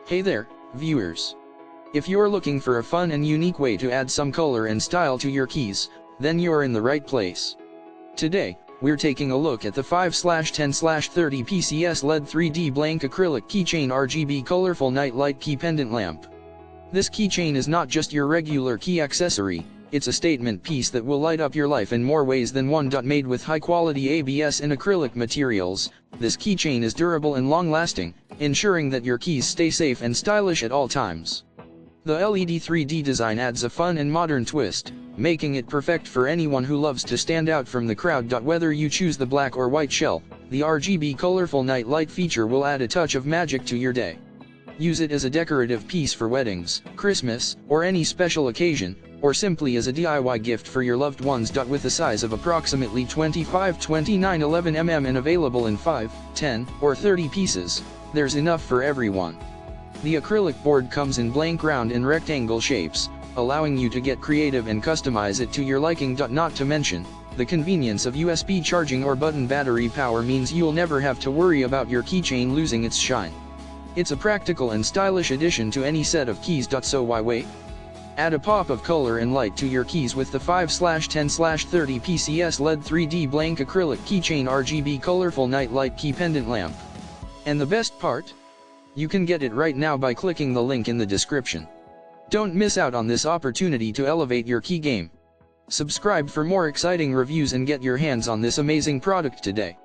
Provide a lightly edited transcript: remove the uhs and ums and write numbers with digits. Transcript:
Hey there, viewers. If you're looking for a fun and unique way to add some color and style to your keys, then you're in the right place. Today, we're taking a look at the 5/10/30 PCS LED 3D blank acrylic keychain RGB colorful night light key pendant lamp. This keychain is not just your regular key accessory, it's a statement piece that will light up your life in more ways than one. Made with high-quality ABS and acrylic materials, this keychain is durable and long-lasting, ensuring that your keys stay safe and stylish at all times. The LED 3D design adds a fun and modern twist, making it perfect for anyone who loves to stand out from the crowd. Whether you choose the black or white shell, the RGB colorful night light feature will add a touch of magic to your day. Use it as a decorative piece for weddings, Christmas, or any special occasion, or simply as a DIY gift for your loved ones. With a size of approximately 25-29-11 mm and available in 5, 10, or 30 pieces, there's enough for everyone. The acrylic board comes in blank round and rectangle shapes, allowing you to get creative and customize it to your liking. Not to mention, the convenience of USB charging or button battery power means you'll never have to worry about your keychain losing its shine. It's a practical and stylish addition to any set of keys. So why wait? Add a pop of color and light to your keys with the 5/10/30 PCS LED 3D blank acrylic keychain RGB colorful night light key pendant lamp. And the best part? You can get it right now by clicking the link in the description. Don't miss out on this opportunity to elevate your key game. Subscribe for more exciting reviews and get your hands on this amazing product today.